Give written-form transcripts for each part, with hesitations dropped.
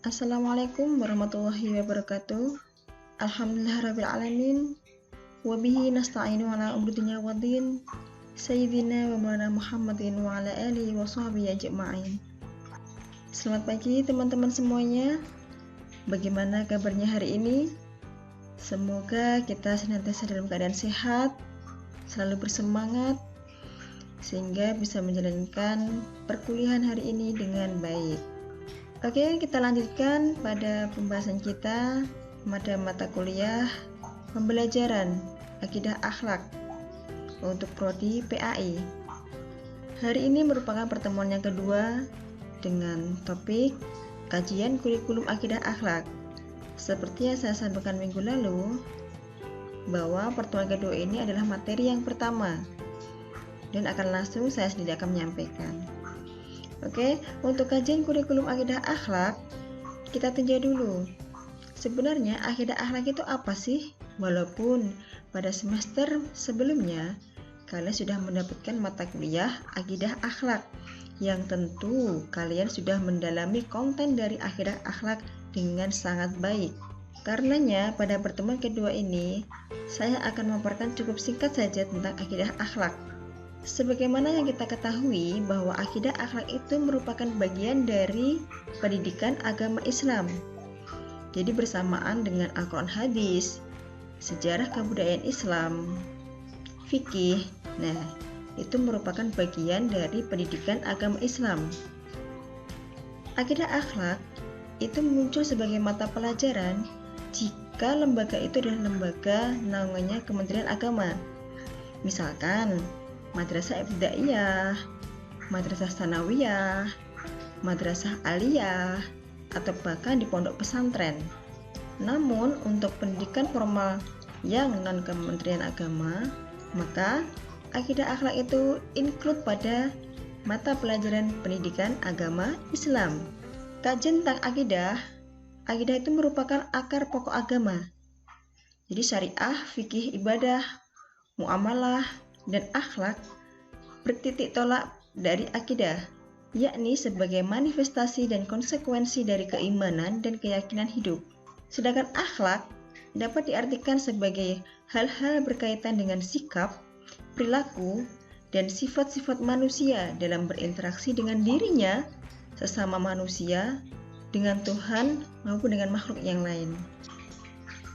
Assalamualaikum warahmatullahi wabarakatuh. Alhamdulillahirrabbilalamin. Wabihi nasta'inu ala umri dunya waddin. Sayyidina wa maulana Muhammadin wa ala alihi wa sahbihi ajma'in. Selamat pagi teman-teman semuanya. Bagaimana kabarnya hari ini? Semoga kita senantiasa dalam keadaan sehat, selalu bersemangat, sehingga bisa menjalankan perkuliahan hari ini dengan baik. Oke, kita lanjutkan pada pembahasan kita pada mata kuliah pembelajaran akidah akhlak untuk prodi PAI. Hari ini merupakan pertemuan yang kedua dengan topik kajian kurikulum akidah akhlak. Seperti yang saya sampaikan minggu lalu, bahwa pertemuan kedua ini adalah materi yang pertama dan akan langsung saya sendiri akan menyampaikan. Oke, untuk kajian kurikulum akidah akhlak, kita tinjau dulu. Sebenarnya akidah akhlak itu apa sih? Walaupun pada semester sebelumnya kalian sudah mendapatkan mata kuliah akidah akhlak, yang tentu kalian sudah mendalami konten dari akidah akhlak dengan sangat baik. Karenanya pada pertemuan kedua ini saya akan memaparkan cukup singkat saja tentang akidah akhlak. Sebagaimana yang kita ketahui bahwa akidah akhlak itu merupakan bagian dari pendidikan agama Islam. Jadi bersamaan dengan Al-Quran hadis, sejarah kebudayaan Islam, fikih, itu merupakan bagian dari pendidikan agama Islam. Akidah akhlak itu muncul sebagai mata pelajaran jika lembaga itu adalah lembaga naungannya Kementerian Agama. Misalkan Madrasah Ibtidaiyah, Madrasah Tsanawiyah, Madrasah Aliyah, atau bahkan di pondok pesantren. Namun untuk pendidikan formal yang non-Kementerian Agama, maka akidah akhlak itu include pada mata pelajaran pendidikan agama Islam. Kajian tentang akidah itu merupakan akar pokok agama. Jadi syariah, fikih, ibadah, muamalah, dan akhlak bertitik tolak dari akidah, yakni sebagai manifestasi dan konsekuensi dari keimanan dan keyakinan hidup. Sedangkan akhlak dapat diartikan sebagai hal-hal berkaitan dengan sikap, perilaku, dan sifat-sifat manusia dalam berinteraksi dengan dirinya, sesama manusia, dengan Tuhan maupun dengan makhluk yang lain.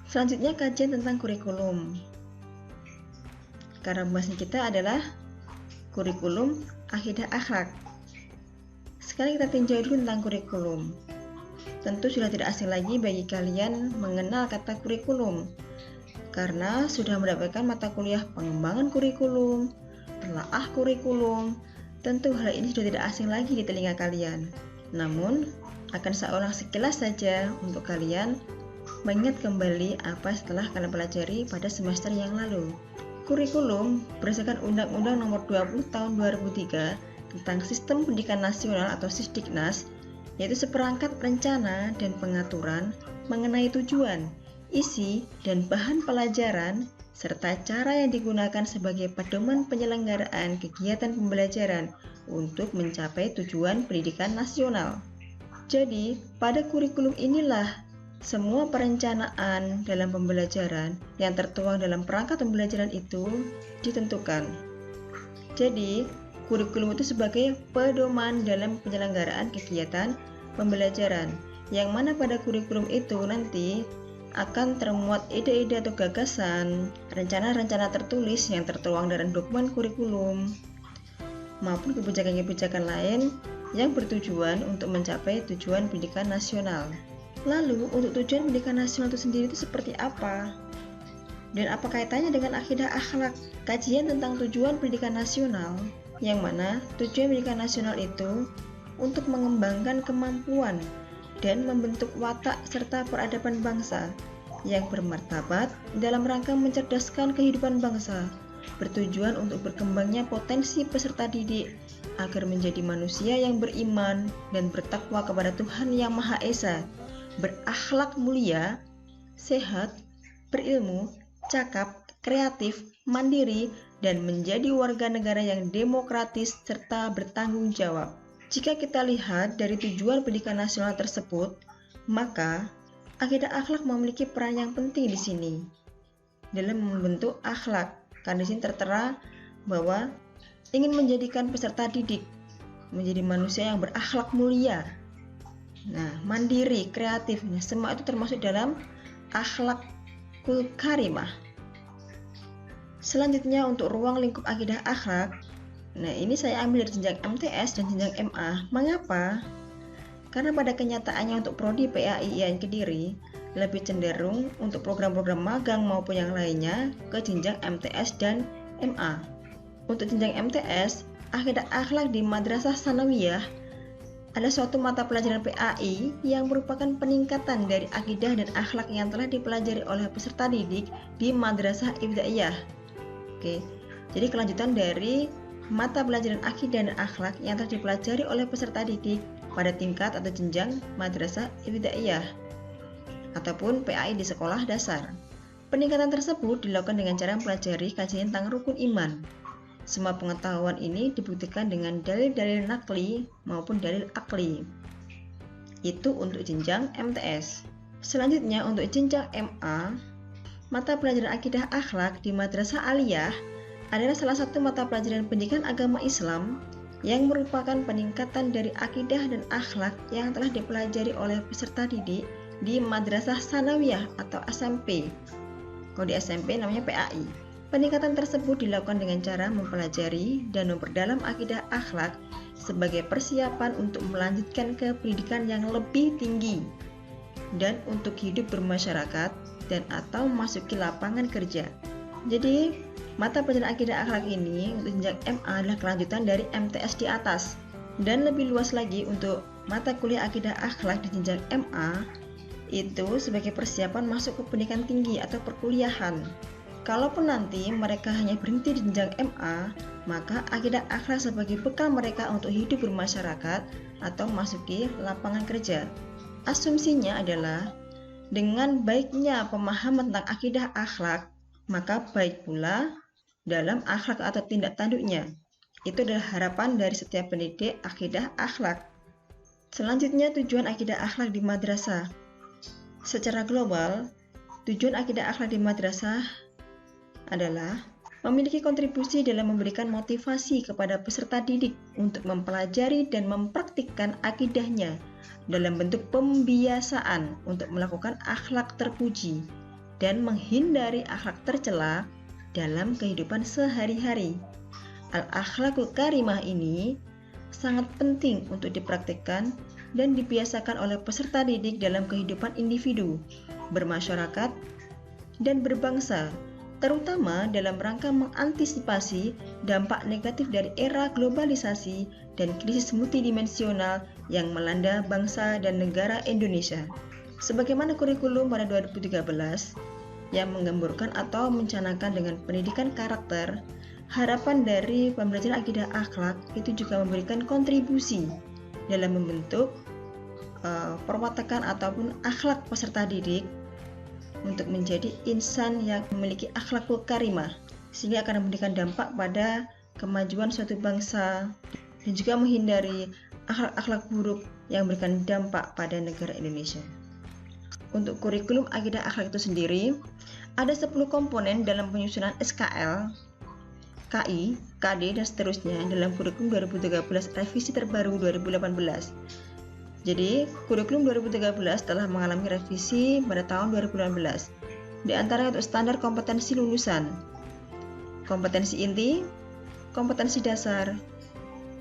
Selanjutnya kajian tentang kurikulum. Karena pembahasan kita adalah kurikulum akidah akhlak. Sekarang kita tinjau dulu tentang kurikulum. Tentu sudah tidak asing lagi bagi kalian mengenal kata kurikulum, karena sudah mendapatkan mata kuliah pengembangan kurikulum, telaah kurikulum. Tentu hal ini sudah tidak asing lagi di telinga kalian. Namun akan saya ulang sekilas saja untuk kalian mengingat kembali apa setelah kalian pelajari pada semester yang lalu. Kurikulum berdasarkan Undang-Undang Nomor 20 Tahun 2003 tentang Sistem Pendidikan Nasional atau Sisdiknas, yaitu seperangkat rencana dan pengaturan mengenai tujuan, isi, dan bahan pelajaran, serta cara yang digunakan sebagai pedoman penyelenggaraan kegiatan pembelajaran untuk mencapai tujuan pendidikan nasional. Jadi, pada kurikulum inilah semua perencanaan dalam pembelajaran yang tertuang dalam perangkat pembelajaran itu ditentukan. Jadi, kurikulum itu sebagai pedoman dalam penyelenggaraan kegiatan pembelajaran, yang mana pada kurikulum itu nanti akan termuat ide-ide atau gagasan, rencana-rencana tertulis yang tertuang dalam dokumen kurikulum, maupun kebijakan-kebijakan lain yang bertujuan untuk mencapai tujuan pendidikan nasional. Lalu, untuk tujuan pendidikan nasional itu sendiri itu seperti apa? Dan apa kaitannya dengan akidah akhlak? Kajian tentang tujuan pendidikan nasional, yang mana tujuan pendidikan nasional itu untuk mengembangkan kemampuan dan membentuk watak serta peradaban bangsa yang bermartabat dalam rangka mencerdaskan kehidupan bangsa, bertujuan untuk berkembangnya potensi peserta didik agar menjadi manusia yang beriman dan bertakwa kepada Tuhan Yang Maha Esa, berakhlak mulia, sehat, berilmu, cakap, kreatif, mandiri, dan menjadi warga negara yang demokratis serta bertanggung jawab. Jika kita lihat dari tujuan pendidikan nasional tersebut, Maka, akidah akhlak memiliki peran yang penting di sini dalam membentuk akhlak. Karena di sini tertera bahwa ingin menjadikan peserta didik menjadi manusia yang berakhlak mulia, mandiri, kreatif. Semua itu termasuk dalam akhlakul karimah. Selanjutnya untuk ruang lingkup akidah akhlak. Ini saya ambil dari jenjang MTS dan jenjang MA. Mengapa? Karena pada kenyataannya untuk prodi PAI IAIN Kediri lebih cenderung untuk program-program magang maupun yang lainnya ke jenjang MTS dan MA. Untuk jenjang MTS, akidah akhlak di Madrasah Sanawiyah ada suatu mata pelajaran PAI yang merupakan peningkatan dari akidah dan akhlak yang telah dipelajari oleh peserta didik di Madrasah Ibtidaiyah. Oke, jadi kelanjutan dari mata pelajaran akidah dan akhlak yang telah dipelajari oleh peserta didik pada tingkat atau jenjang Madrasah Ibtidaiyah ataupun PAI di sekolah dasar. Peningkatan tersebut dilakukan dengan cara mempelajari kajian tentang rukun iman. Semua pengetahuan ini dibuktikan dengan dalil-dalil nakli maupun dalil akli. Itu untuk jenjang MTS. Selanjutnya untuk jenjang MA, mata pelajaran akidah akhlak di Madrasah Aliyah adalah salah satu mata pelajaran pendidikan agama Islam yang merupakan peningkatan dari akidah dan akhlak yang telah dipelajari oleh peserta didik di Madrasah Sanawiyah atau SMP. Kalau di SMP namanya PAI. Peningkatan tersebut dilakukan dengan cara mempelajari dan memperdalam akidah akhlak sebagai persiapan untuk melanjutkan ke pendidikan yang lebih tinggi dan untuk hidup bermasyarakat dan atau memasuki lapangan kerja. Jadi, mata pelajaran akidah akhlak ini untuk jenjang MA adalah kelanjutan dari MTS di atas. Dan lebih luas lagi untuk mata kuliah akidah akhlak di jenjang MA itu sebagai persiapan masuk ke pendidikan tinggi atau perkuliahan. Kalaupun nanti mereka hanya berhenti di jenjang MA, maka akidah akhlak sebagai bekal mereka untuk hidup bermasyarakat atau masuki lapangan kerja. Asumsinya adalah dengan baiknya pemahaman tentang akidah akhlak, maka baik pula dalam akhlak atau tindak tanduknya. Itu adalah harapan dari setiap pendidik akidah akhlak. Selanjutnya tujuan akidah akhlak di madrasah. Secara global, tujuan akidah akhlak di madrasah adalah memiliki kontribusi dalam memberikan motivasi kepada peserta didik untuk mempelajari dan mempraktikkan akidahnya dalam bentuk pembiasaan untuk melakukan akhlak terpuji dan menghindari akhlak tercela dalam kehidupan sehari-hari. Al-akhlakul karimah ini sangat penting untuk dipraktikkan dan dibiasakan oleh peserta didik dalam kehidupan individu, bermasyarakat, dan berbangsa, terutama dalam rangka mengantisipasi dampak negatif dari era globalisasi dan krisis multidimensional yang melanda bangsa dan negara Indonesia. Sebagaimana kurikulum pada 2013 yang menggambarkan atau mencanangkan dengan pendidikan karakter, harapan dari pembelajaran akidah akhlak itu juga memberikan kontribusi dalam membentuk perwatakan ataupun akhlak peserta didik untuk menjadi insan yang memiliki akhlakul karimah, sehingga akan memberikan dampak pada kemajuan suatu bangsa dan juga menghindari akhlak-akhlak buruk yang memberikan dampak pada negara Indonesia. Untuk kurikulum akidah akhlak itu sendiri, ada 10 komponen dalam penyusunan SKL, KI, KD, dan seterusnya dalam kurikulum 2013 revisi terbaru 2018. Jadi, kurikulum 2013 telah mengalami revisi pada tahun 2018. Di antara itu standar kompetensi lulusan, kompetensi inti, kompetensi dasar,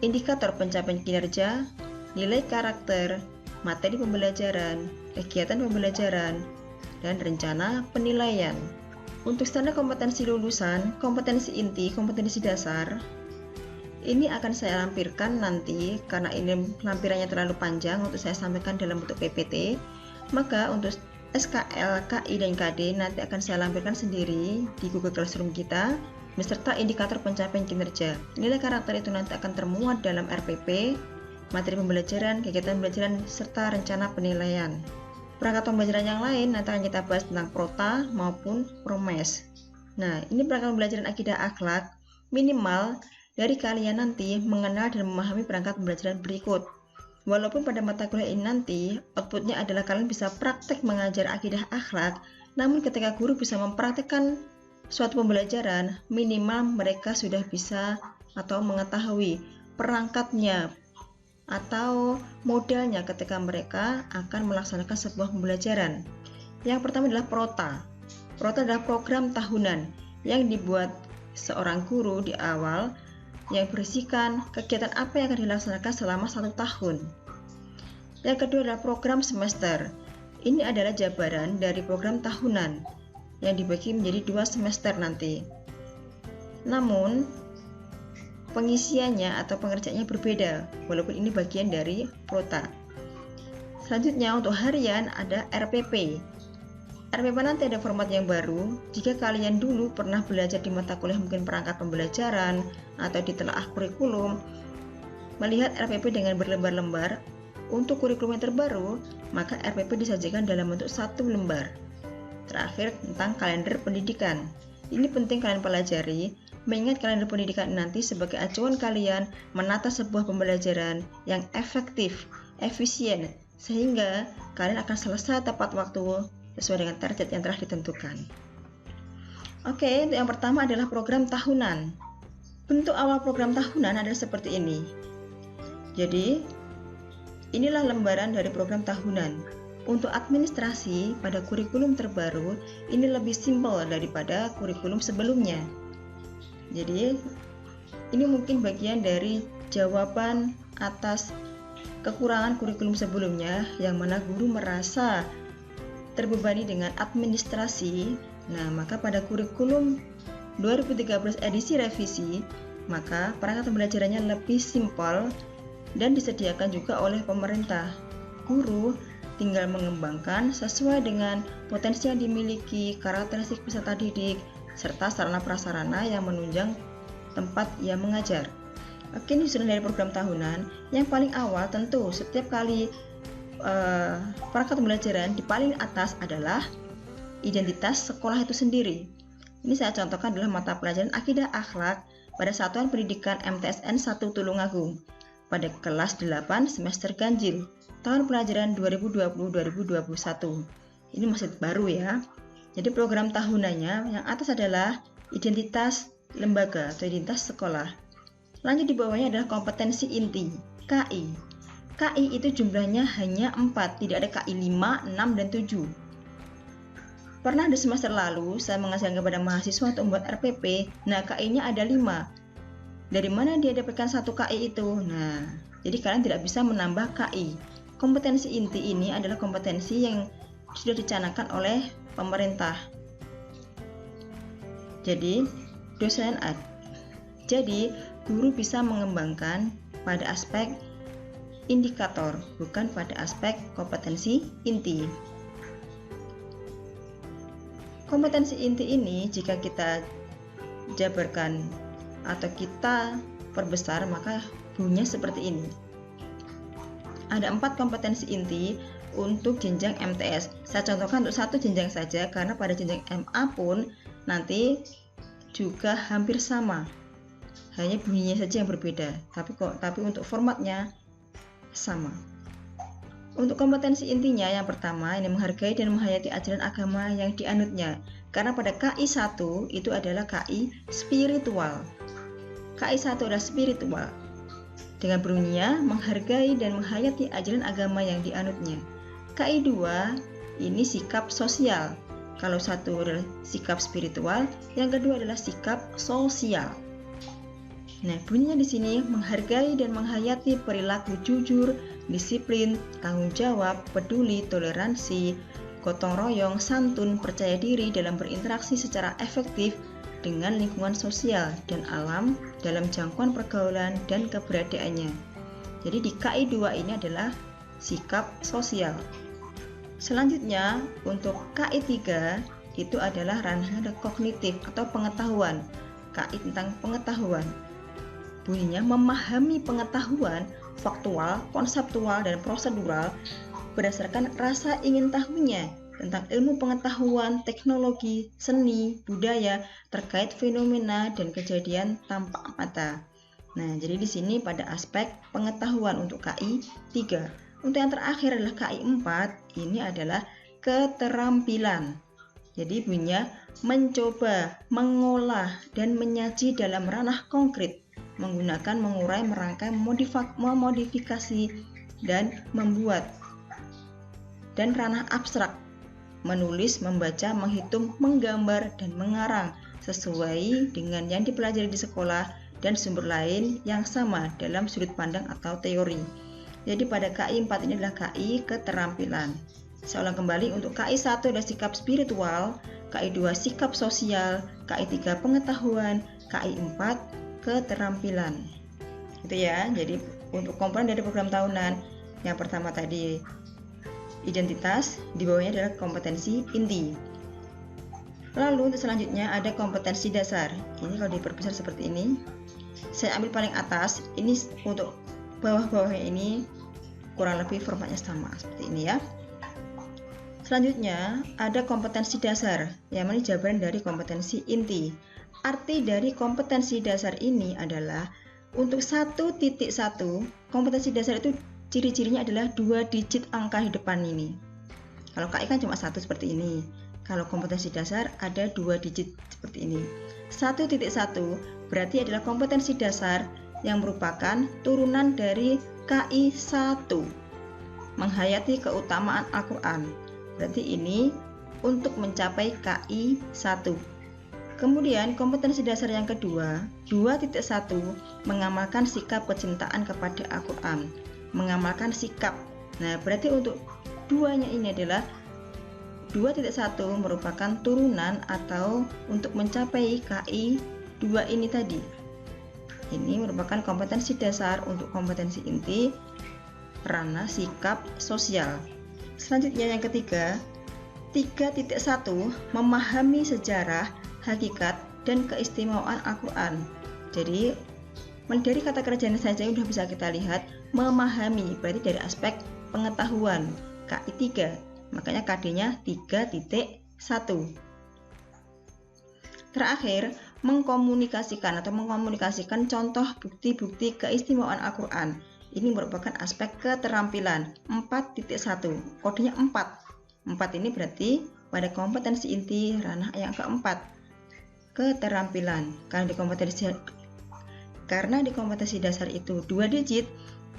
indikator pencapaian kinerja, nilai karakter, materi pembelajaran, kegiatan pembelajaran, dan rencana penilaian. Untuk standar kompetensi lulusan, kompetensi inti, kompetensi dasar, ini akan saya lampirkan nanti karena ini lampirannya terlalu panjang untuk saya sampaikan dalam bentuk PPT. Maka untuk SKL, KI, dan KD nanti akan saya lampirkan sendiri di Google Classroom kita beserta indikator pencapaian kinerja. Nilai karakter itu nanti akan termuat dalam RPP, materi pembelajaran, kegiatan pembelajaran, serta rencana penilaian. Perangkat pembelajaran yang lain nanti akan kita bahas tentang Prota maupun Promes. Nah, ini perangkat pembelajaran akidah akhlak minimal dari kalian nanti mengenal dan memahami perangkat pembelajaran berikut. Walaupun pada mata kuliah ini nanti outputnya adalah kalian bisa praktek mengajar akidah akhlak, namun ketika guru bisa mempraktekkan suatu pembelajaran, minimal mereka sudah bisa atau mengetahui perangkatnya atau modalnya ketika mereka akan melaksanakan sebuah pembelajaran. Yang pertama adalah Prota. Prota adalah program tahunan yang dibuat seorang guru di awal yang berisikan kegiatan apa yang akan dilaksanakan selama 1 tahun. Yang kedua adalah program semester. Ini adalah jabaran dari program tahunan yang dibagi menjadi 2 semester nanti. Namun, pengisiannya atau pengerjaannya berbeda, walaupun ini bagian dari Prota. Selanjutnya untuk harian ada RPP. RPP nanti ada format yang baru. Jika kalian dulu pernah belajar di mata kuliah mungkin perangkat pembelajaran atau di telaah kurikulum, melihat RPP dengan berlembar-lembar, untuk kurikulum yang terbaru, maka RPP disajikan dalam bentuk 1 lembar. Terakhir tentang kalender pendidikan. Ini penting kalian pelajari, mengingat kalender pendidikan nanti sebagai acuan kalian menata sebuah pembelajaran yang efektif, efisien, sehingga kalian akan selesai tepat waktu sesuai dengan target yang telah ditentukan. Oke, yang pertama adalah program tahunan. Bentuk awal program tahunan adalah seperti ini. Jadi, inilah lembaran dari program tahunan. Untuk administrasi pada kurikulum terbaru, ini lebih simpel daripada kurikulum sebelumnya. Jadi, ini mungkin bagian dari jawaban atas kekurangan kurikulum sebelumnya yang mana guru merasa terbebani dengan administrasi. Nah, maka pada kurikulum 2013 edisi revisi, maka perangkat pembelajarannya lebih simpel dan disediakan juga oleh pemerintah. Guru tinggal mengembangkan sesuai dengan potensi yang dimiliki, karakteristik peserta didik, serta sarana prasarana yang menunjang tempat ia mengajar. Oke, ini sudah dari program tahunan. Yang paling awal tentu setiap kali perangkat pembelajaran di paling atas adalah identitas sekolah itu sendiri. Ini saya contohkan adalah mata pelajaran akidah akhlak pada Satuan Pendidikan MTSN 1 Tulungagung pada kelas 8 semester ganjil tahun pelajaran 2020-2021. Ini masih baru ya. Jadi program tahunannya yang atas adalah identitas lembaga atau identitas sekolah. Lanjut di bawahnya adalah kompetensi inti, KI. KI itu jumlahnya hanya 4, tidak ada KI 5, 6, dan 7. Pernah di semester lalu saya mengajarkan kepada mahasiswa untuk membuat RPP. Nah, KI-nya ada 5. Dari mana dia dapatkan 1 KI itu? Nah, jadi kalian tidak bisa menambah KI. Kompetensi inti ini adalah kompetensi yang sudah dicanangkan oleh pemerintah. Jadi, Jadi, guru bisa mengembangkan pada aspek indikator, bukan pada aspek kompetensi inti. Kompetensi inti ini jika kita jabarkan atau kita perbesar, maka bunyinya seperti ini. Ada 4 kompetensi inti untuk jenjang MTS. Saya contohkan untuk 1 jenjang saja, karena pada jenjang MA pun nanti juga hampir sama. Hanya bunyinya saja yang berbeda, tapi untuk formatnya sama. Untuk kompetensi intinya yang pertama, ini menghargai dan menghayati ajaran agama yang dianutnya. Karena pada KI 1 itu adalah KI spiritual. KI 1 adalah spiritual. Dengan bunyinya menghargai dan menghayati ajaran agama yang dianutnya. KI 2 ini sikap sosial. Kalau 1 adalah sikap spiritual, yang kedua adalah sikap sosial. Nah, bunyinya di sini menghargai dan menghayati perilaku jujur, disiplin, tanggung jawab, peduli, toleransi, gotong royong, santun, percaya diri dalam berinteraksi secara efektif dengan lingkungan sosial dan alam dalam jangkauan pergaulan dan keberadaannya. Jadi di KI 2 ini adalah sikap sosial. Selanjutnya untuk KI 3 itu adalah ranah kognitif atau pengetahuan. KI tentang pengetahuan. Bunyinya memahami pengetahuan faktual, konseptual, dan prosedural berdasarkan rasa ingin tahunya tentang ilmu pengetahuan, teknologi, seni, budaya terkait fenomena dan kejadian tampak mata. Nah, jadi di sini pada aspek pengetahuan untuk KI 3. Untuk yang terakhir adalah KI 4, ini adalah keterampilan. Jadi bunyinya mencoba, mengolah, dan menyaji dalam ranah konkret, menggunakan, mengurai, merangkai, memodifikasi, dan membuat. Dan ranah abstrak, menulis, membaca, menghitung, menggambar, dan mengarang sesuai dengan yang dipelajari di sekolah dan sumber lain yang sama dalam sudut pandang atau teori. Jadi pada KI 4 ini adalah KI keterampilan. Saya ulang kembali, untuk KI 1 adalah sikap spiritual, KI 2 sikap sosial, KI 3 pengetahuan, KI 4 keterampilan. Itu ya. Jadi untuk komponen dari program tahunan, yang pertama tadi identitas, di bawahnya adalah kompetensi inti. Lalu untuk selanjutnya ada kompetensi dasar. Ini kalau diperbesar seperti ini. Saya ambil paling atas, ini untuk bawah-bawahnya ini kurang lebih formatnya sama seperti ini ya. Selanjutnya ada kompetensi dasar, yang mana jawaban dari kompetensi inti. Arti dari kompetensi dasar ini adalah untuk 1.1, kompetensi dasar itu ciri-cirinya adalah 2 digit angka di depan ini. Kalau KI kan cuma 1 seperti ini. Kalau kompetensi dasar ada 2 digit seperti ini. 1.1 berarti adalah kompetensi dasar yang merupakan turunan dari KI 1, menghayati keutamaan Al-Quran. Berarti ini untuk mencapai KI 1. Kemudian kompetensi dasar yang kedua, 2.1, mengamalkan sikap kecintaan kepada Al-Quran, mengamalkan sikap. Nah, berarti untuk duanya ini adalah 2.1 merupakan turunan atau untuk mencapai KI 2 ini tadi. Ini merupakan kompetensi dasar untuk kompetensi inti ranah sikap sosial. Selanjutnya yang ketiga, 3.1, memahami sejarah, hakikat, dan keistimewaan Al-Quran. Jadi dari kata kerjanya saja sudah bisa kita lihat memahami, berarti dari aspek pengetahuan, KI 3. Makanya KD-nya 3.1. Terakhir, mengkomunikasikan contoh bukti-bukti keistimewaan Al-Quran. Ini merupakan aspek keterampilan 4.1. Kodenya 4. 4 ini berarti pada kompetensi inti ranah yang keempat, keterampilan. Karena di kompetensi dasar itu 2 digit,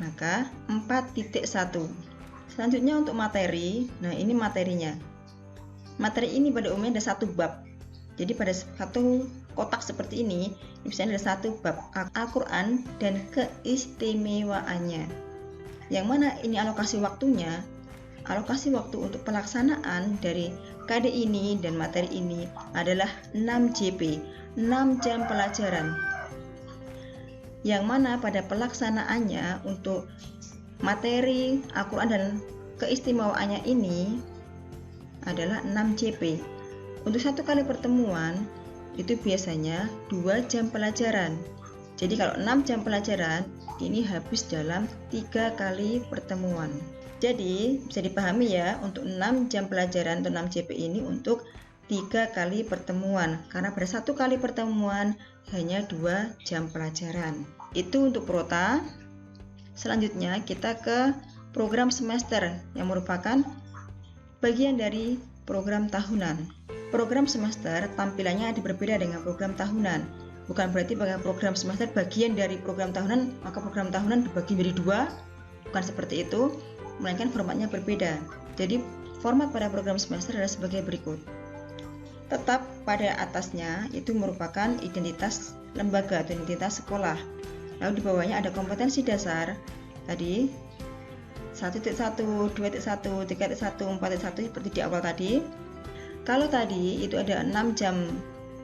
maka 4.1. Selanjutnya untuk materi, nah ini materinya. Materi ini pada umumnya ada 1 bab. Jadi pada satu kotak seperti ini misalnya ada 1 bab Al-Quran dan keistimewaannya. Yang mana ini alokasi waktunya, alokasi waktu untuk pelaksanaan dari KD ini dan materi ini adalah 6 JP, 6 jam pelajaran. Yang mana pada pelaksanaannya untuk materi Al-Quran dan keistimewaannya ini adalah 6 JP. Untuk 1 kali pertemuan itu biasanya 2 jam pelajaran. Jadi kalau 6 jam pelajaran ini habis dalam 3 kali pertemuan. Jadi bisa dipahami ya, untuk 6 jam pelajaran atau 6 JP ini untuk 3 kali pertemuan, karena pada 1 kali pertemuan hanya 2 jam pelajaran. Itu untuk prota. Selanjutnya kita ke program semester yang merupakan bagian dari program tahunan. Program semester tampilannya berbeda dengan program tahunan. Bukan berarti pada program semester bagian dari program tahunan, maka program tahunan dibagi menjadi 2. Bukan seperti itu, melainkan formatnya berbeda. Jadi format pada program semester adalah sebagai berikut. Tetap pada atasnya itu merupakan identitas lembaga atau identitas sekolah. Lalu di bawahnya ada kompetensi dasar tadi 1.1, 2.1, 3.1, 4.1 seperti di awal tadi. Kalau tadi itu ada 6 jam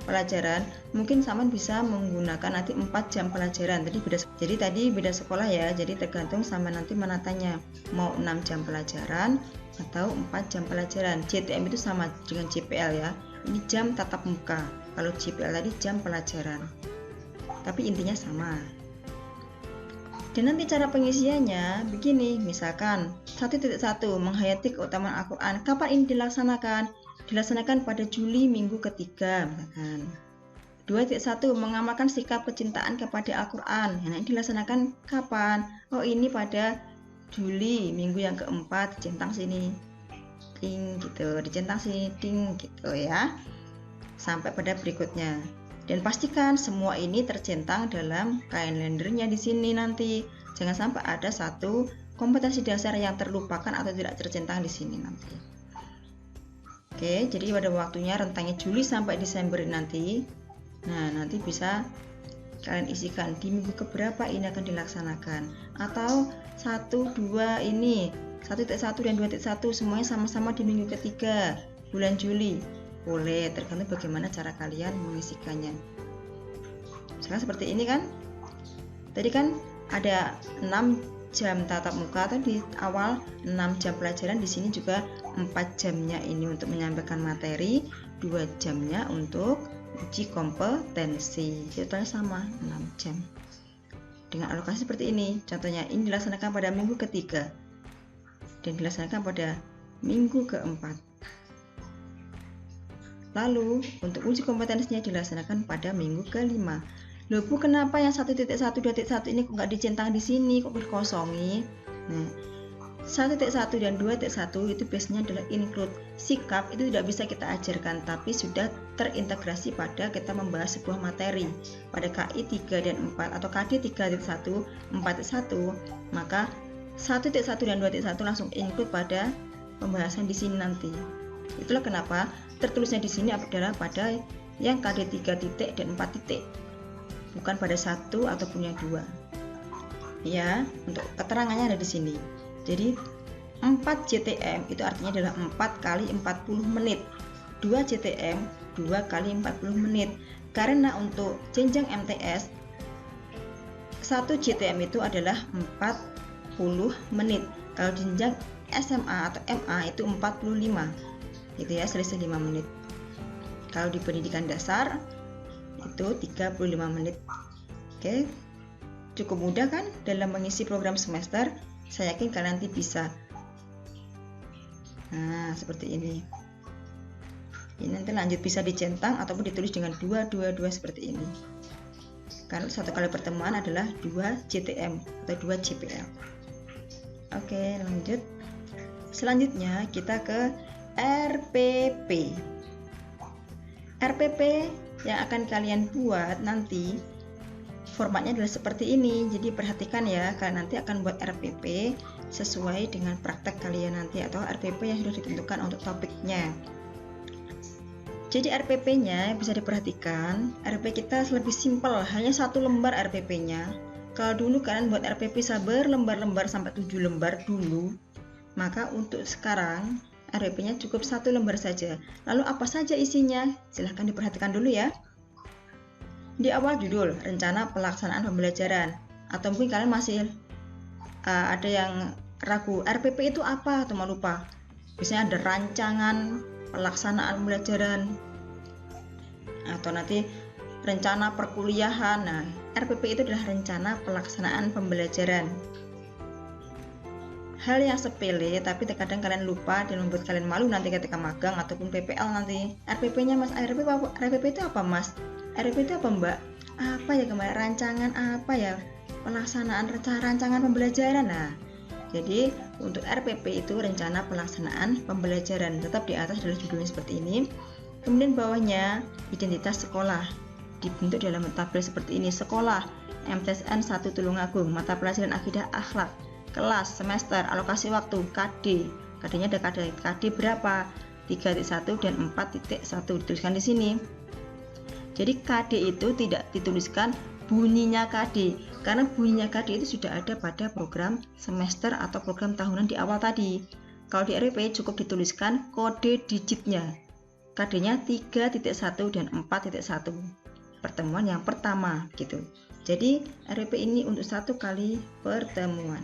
pelajaran, mungkin sama bisa menggunakan nanti 4 jam pelajaran. Jadi tadi beda sekolah ya, jadi tergantung sama nanti menatanya, mau 6 jam pelajaran atau 4 jam pelajaran. JTM itu sama dengan JPL ya, ini jam tatap muka, kalau JPL tadi jam pelajaran, tapi intinya sama. Dan nanti cara pengisiannya begini, misalkan 1.1 menghayati keutamaan Al-Quran. Kapan ini dilaksanakan? Dilaksanakan pada Juli minggu ketiga misalkan. 2.1 mengamalkan sikap kecintaan kepada Al-Quran. Nah, ini dilaksanakan kapan? Oh, ini pada Juli, minggu yang keempat, centang sini, ding gitu, dicentang sini, ding gitu ya, sampai pada berikutnya. Dan pastikan semua ini tercentang dalam kalendernya di sini nanti. Jangan sampai ada satu kompetensi dasar yang terlupakan atau tidak tercentang di sini nanti. Oke, jadi pada waktunya rentangnya Juli sampai Desember nanti. Nah, nanti bisa kalian isikan di minggu keberapa ini akan dilaksanakan, atau 1, 2 ini 1.1 dan 2.1 semuanya sama-sama di minggu ketiga bulan Juli. Boleh, tergantung bagaimana cara kalian mengisikannya. Sekarang seperti ini kan. Tadi kan ada 6 jam tatap muka atau di awal 6 jam pelajaran, di sini juga 4 jamnya ini untuk menyampaikan materi, 2 jamnya untuk uji kompetensi. Totalnya sama 6 jam. Dengan alokasi seperti ini. Contohnya ini dilaksanakan pada minggu ketiga dan dilaksanakan pada minggu keempat. Lalu untuk uji kompetensinya dilaksanakan pada minggu kelima. Loh Bu, kenapa yang 1.1, 2.1 ini kok nggak dicentang di sini, kok dikosongi? Nah, 1.1 dan 2.1 itu biasanya adalah include. Sikap itu tidak bisa kita ajarkan, tapi sudah terintegrasi pada kita membahas sebuah materi. Pada KI 3 dan 4 atau KD 3.1, 4.1, maka 1.1 dan 2.1 langsung include pada pembahasan di sini nanti. Itulah kenapa tertulisnya di sini adalah pada yang KD 3 titik dan 4 titik, bukan pada 1 ataupun yang 2. Ya, untuk keterangannya ada di sini. Jadi 4 JTM itu artinya adalah 4 kali 40 menit. 2 JTM 2 kali 40 menit. Karena untuk jenjang MTS 1 JTM itu adalah 40 menit. Kalau jenjang SMA atau MA itu 45. Gitu ya, selisih 5 menit. Kalau di pendidikan dasar itu 35 menit. Oke. Cukup mudah kan dalam mengisi program semester? Saya yakin kalian nanti bisa. Nah, seperti ini. Ini nanti lanjut bisa dicentang ataupun ditulis dengan 222 seperti ini. Karena satu kali pertemuan adalah 2 JTM atau 2 JPL. Oke, lanjut. Selanjutnya kita ke RPP. RPP yang akan kalian buat nanti formatnya adalah seperti ini. Jadi perhatikan ya, kalian nanti akan buat RPP sesuai dengan praktek kalian nanti atau RPP yang sudah ditentukan untuk topiknya. Jadi RPP-nya bisa diperhatikan, RPP kita lebih simpel, hanya 1 lembar RPP-nya. Kalau dulu kalian buat RPP berlembar-lembar sampai 7 lembar dulu, maka untuk sekarang RPP-nya cukup 1 lembar saja. Lalu apa saja isinya? Silahkan diperhatikan dulu ya. Di awal judul, rencana pelaksanaan pembelajaran. Atau mungkin kalian masih ada yang ragu, RPP itu apa atau mau lupa. Biasanya ada rancangan pelaksanaan pembelajaran atau nanti rencana perkuliahan. Nah, RPP itu adalah rencana pelaksanaan pembelajaran. Hal yang sepele tapi terkadang kalian lupa dan membuat kalian malu nanti ketika magang ataupun PPL nanti. RPP-nya Mas, RPP itu apa Mas? RPP itu apa Mbak? Apa ya kemarin, rancangan apa ya? Pelaksanaan rancangan pembelajaran. Nah, jadi untuk RPP itu rencana pelaksanaan pembelajaran. Tetap di atas adalah judulnya seperti ini. Kemudian bawahnya identitas sekolah. Dibentuk dalam tabel seperti ini. Sekolah MTSN 1 Tulungagung, mata pelajaran akidah akhlak, kelas, semester, alokasi waktu, KD. KD-nya ada KD berapa? 3.1 dan 4.1 dituliskan di sini. Jadi KD itu tidak dituliskan bunyinya KD, karena bunyinya KD itu sudah ada pada program semester atau program tahunan di awal tadi. Kalau di RPP cukup dituliskan kode digitnya. KD-nya 3.1 dan 4.1. Pertemuan yang pertama gitu. Jadi RPP ini untuk 1 kali pertemuan.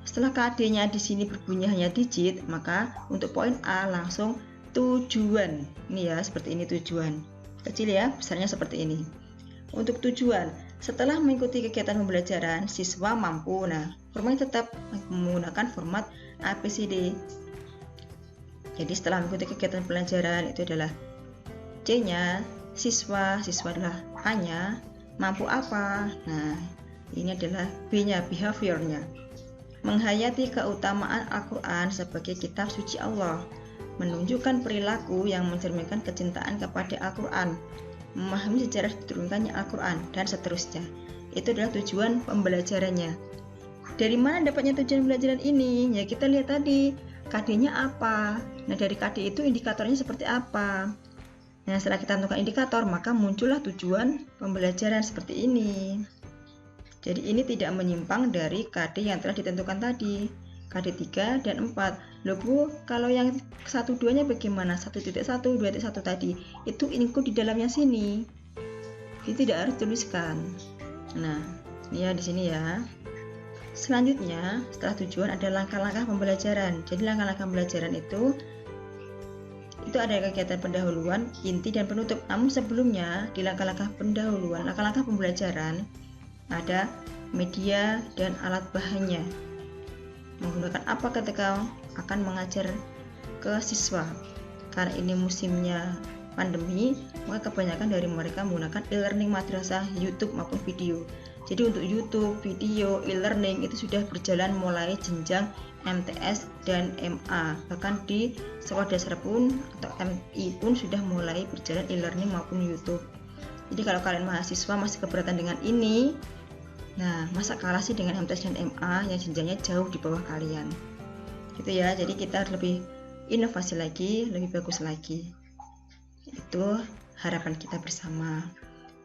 Setelah KD-nya di sini berbunyi hanya digit, maka untuk poin A langsung tujuan. Ini ya, seperti ini tujuan. Kecil ya, besarnya seperti ini. Untuk tujuan, setelah mengikuti kegiatan pembelajaran, siswa mampu. Nah, formatnya tetap menggunakan format ABCD. Jadi setelah mengikuti kegiatan pembelajaran itu adalah C-nya siswa adalah A-nya, mampu apa? Nah, ini adalah B-nya, behaviornya. Menghayati keutamaan Al-Quran sebagai kitab suci Allah, menunjukkan perilaku yang mencerminkan kecintaan kepada Al-Quran, memahami sejarah diturunkannya Al-Quran, dan seterusnya. Itu adalah tujuan pembelajarannya. Dari mana dapatnya tujuan pembelajaran ini? Ya kita lihat tadi, KD-nya apa. Nah dari KD itu indikatornya seperti apa. Nah setelah kita tentukan indikator, maka muncullah tujuan pembelajaran seperti ini. Jadi ini tidak menyimpang dari KD yang telah ditentukan tadi, KD 3 dan 4. Loh Bu, kalau yang 1-2-nya bagaimana? 1.1, 2.1 tadi, itu include di dalamnya sini. Jadi tidak harus tuliskan. Nah, ini ya di sini ya. Selanjutnya, setelah tujuan ada langkah-langkah pembelajaran. Jadi langkah-langkah pembelajaran itu ada kegiatan pendahuluan, inti, dan penutup. Namun sebelumnya di langkah-langkah pendahuluan, langkah-langkah pembelajaran ada media dan alat bahannya. Menggunakan apa ketika akan mengajar ke siswa? Karena ini musimnya pandemi, maka kebanyakan dari mereka menggunakan e-learning madrasah, YouTube maupun video. Jadi untuk YouTube, video, e-learning itu sudah berjalan mulai jenjang MTS dan MA. Bahkan di sekolah dasar pun atau MI pun sudah mulai berjalan e-learning maupun YouTube. Jadi kalau kalian mahasiswa masih keberatan dengan ini, nah masa kalah sih dengan MTS dan MA yang jenjangnya jauh di bawah kalian. Gitu ya, jadi kita harus lebih inovasi lagi, lebih bagus lagi. Itu harapan kita bersama.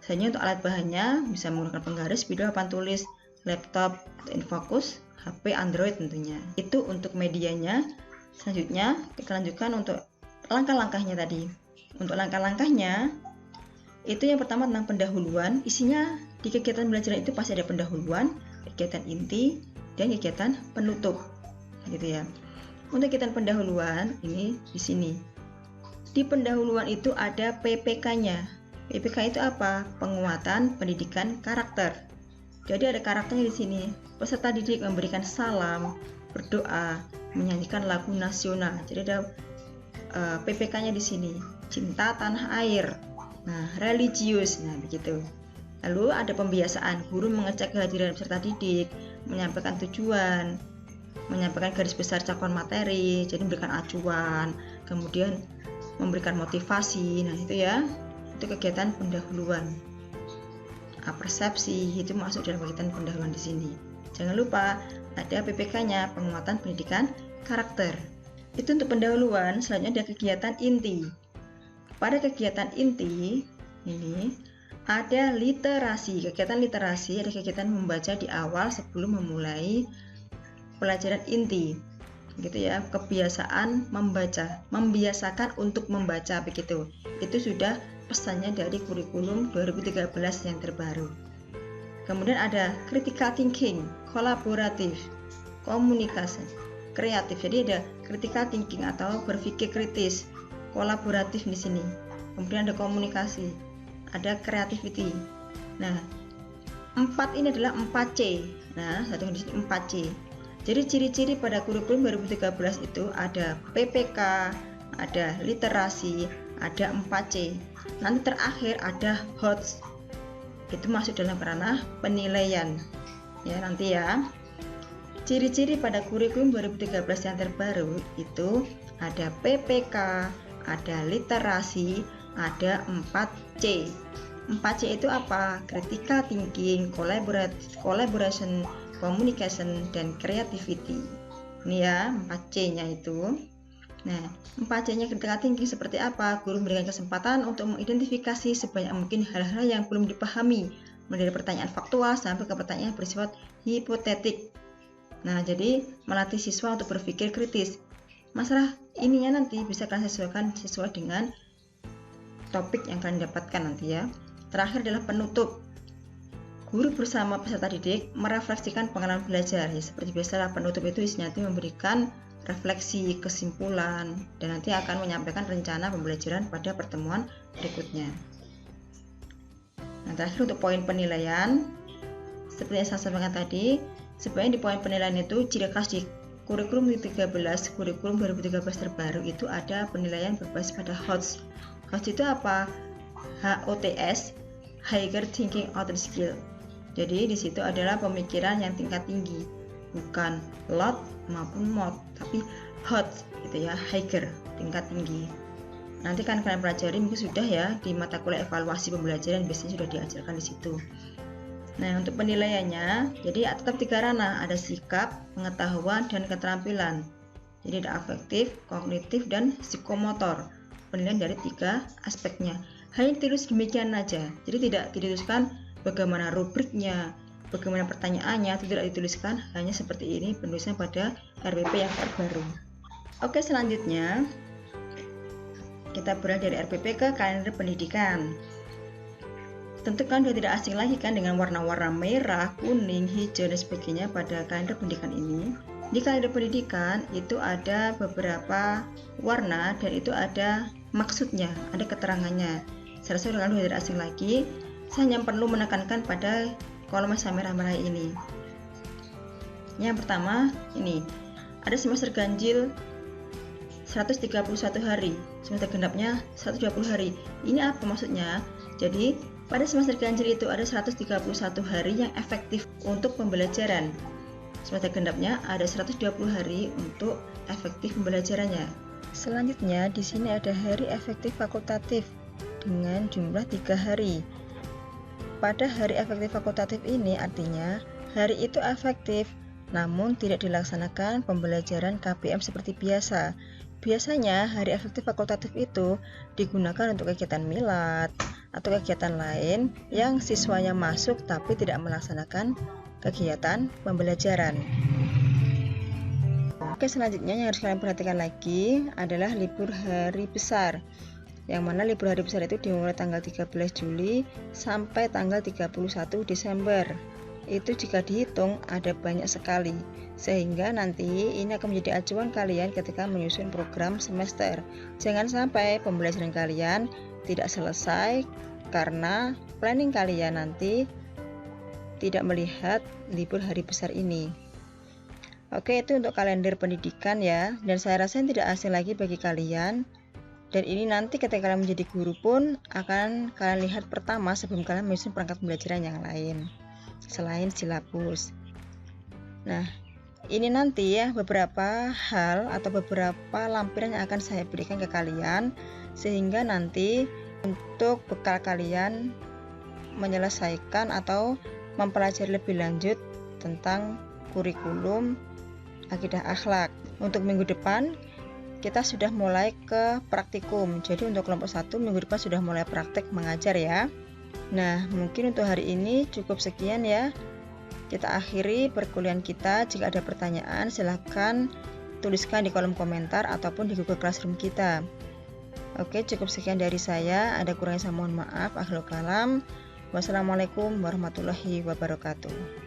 Selanjutnya untuk alat bahannya bisa menggunakan penggaris, video papan tulis, laptop atau infocus, HP, Android tentunya. Itu untuk medianya. Selanjutnya kita lanjutkan untuk langkah-langkahnya tadi. Untuk langkah-langkahnya itu yang pertama tentang pendahuluan. Isinya di kegiatan belajar itu pasti ada pendahuluan, kegiatan inti, dan kegiatan penutup. Gitu ya. Untuk kegiatan pendahuluan ini di sini. Di pendahuluan itu ada PPK-nya. PPK itu apa? Penguatan pendidikan karakter. Jadi ada karakternya di sini. Peserta didik memberikan salam, berdoa, menyanyikan lagu nasional. Jadi ada PPK-nya di sini. Cinta tanah air. Nah, religius. Nah, begitu. Lalu ada pembiasaan. Guru mengecek kehadiran peserta didik, menyampaikan tujuan, menyampaikan garis besar cakupan materi, jadi memberikan acuan, kemudian memberikan motivasi. Nah, itu ya. Itu kegiatan pendahuluan. Persepsi itu masuk dalam kegiatan pendahuluan di sini. Jangan lupa ada PPK-nya, penguatan pendidikan karakter. Itu untuk pendahuluan. Selanjutnya ada kegiatan inti. Pada kegiatan inti ini ada literasi. Kegiatan literasi ada kegiatan membaca di awal sebelum memulai pelajaran inti. Gitu ya, kebiasaan membaca, membiasakan untuk membaca begitu. Itu sudah pesannya dari kurikulum 2013 yang terbaru. Kemudian ada critical thinking, kolaboratif, komunikasi, kreatif. Jadi ada critical thinking atau berpikir kritis, kolaboratif di sini. Kemudian ada komunikasi, ada creativity. Nah, 4 ini adalah 4C. Nah, satu di sini 4C. Jadi ciri-ciri pada kurikulum 2013 itu ada PPK, ada literasi, ada 4C. Nanti terakhir ada HOTS. Itu masuk dalam ranah penilaian. Ya, nanti ya. Ciri-ciri pada kurikulum 2013 yang terbaru itu ada PPK, ada literasi, ada 4C. 4C itu apa? Critical thinking, collaboration, communication, dan creativity. Ini ya 4C-nya itu. Nah, 4C-nya critical thinking seperti apa? Guru memberikan kesempatan untuk mengidentifikasi sebanyak mungkin hal-hal yang belum dipahami, mulai dari pertanyaan faktual sampai ke pertanyaan bersifat hipotetik. Nah, jadi melatih siswa untuk berpikir kritis. Masalah ininya nanti bisa kalian sesuaikan sesuai dengan topik yang kalian dapatkan nanti ya. Terakhir adalah penutup. Guru bersama peserta didik merefleksikan pengalaman belajar. Ya, seperti biasalah penutup itu isinya nanti memberikan refleksi, kesimpulan, dan nanti akan menyampaikan rencana pembelajaran pada pertemuan berikutnya. Nah, terakhir untuk poin penilaian, seperti yang saya sampaikan tadi, sebenarnya di poin penilaian itu ciri khas di kurikulum 2013 terbaru itu ada penilaian berbasis pada HOTS. HOTS itu apa? HOTS, Higher Thinking Outer Skill. Jadi di situ adalah pemikiran yang tingkat tinggi, bukan lot maupun mod, tapi hot gitu ya, higher, tingkat tinggi. Nanti kan kalian pelajari mungkin sudah ya di mata kuliah evaluasi pembelajaran, biasanya sudah diajarkan di situ. Nah, untuk penilaiannya, jadi tetap 3 ranah, ada sikap, pengetahuan, dan keterampilan. Jadi ada afektif, kognitif, dan psikomotor. Penilaian dari 3 aspeknya. Hanya ditulis demikian aja, jadi tidak dituliskan bagaimana rubriknya, bagaimana pertanyaannya, itu tidak dituliskan, hanya seperti ini penulisan pada RPP yang terbaru. Oke, selanjutnya kita beralih dari RPP ke kalender pendidikan. Tentu kan sudah tidak asing lagi kan dengan warna-warna merah, kuning, hijau, dan sebagainya pada kalender pendidikan ini. Di kalender pendidikan itu ada beberapa warna dan itu ada maksudnya, ada keterangannya. Saya rasa kalian sudah tidak asing lagi. Saya hanya perlu menekankan pada kolom yang merah-merah ini. Yang pertama ini ada semester ganjil 131 hari, semester genapnya 120 hari. Ini apa maksudnya? Jadi pada semester ganjil itu ada 131 hari yang efektif untuk pembelajaran. Semester genapnya ada 120 hari untuk efektif pembelajarannya. Selanjutnya di sini ada hari efektif fakultatif dengan jumlah 3 hari. Pada hari efektif fakultatif ini artinya hari itu efektif namun tidak dilaksanakan pembelajaran KBM seperti biasa. Biasanya hari efektif fakultatif itu digunakan untuk kegiatan milad atau kegiatan lain yang siswanya masuk tapi tidak melaksanakan kegiatan pembelajaran. Oke, selanjutnya yang harus kalian perhatikan lagi adalah libur hari besar. Yang mana libur hari besar itu dimulai tanggal 13 Juli sampai tanggal 31 Desember. Itu jika dihitung ada banyak sekali, sehingga nanti ini akan menjadi acuan kalian ketika menyusun program semester. Jangan sampai pembelajaran kalian tidak selesai karena planning kalian nanti tidak melihat libur hari besar ini. Oke, itu untuk kalender pendidikan ya, dan saya rasa tidak asing lagi bagi kalian. Dan ini nanti ketika kalian menjadi guru pun akan kalian lihat pertama sebelum kalian menyusun perangkat pembelajaran yang lain selain silabus. Nah, ini nanti ya beberapa hal atau beberapa lampiran yang akan saya berikan ke kalian sehingga nanti untuk bekal kalian menyelesaikan atau mempelajari lebih lanjut tentang kurikulum akidah akhlak. Untuk minggu depan kita sudah mulai ke praktikum. Jadi untuk kelompok 1 minggu depan sudah mulai praktek mengajar ya. Nah, mungkin untuk hari ini cukup sekian ya. Kita akhiri perkuliahan kita. Jika ada pertanyaan silahkan tuliskan di kolom komentar ataupun di Google Classroom kita. Oke, cukup sekian dari saya. Ada kurangnya saya mohon maaf. Akhirul kalam. Wassalamualaikum warahmatullahi wabarakatuh.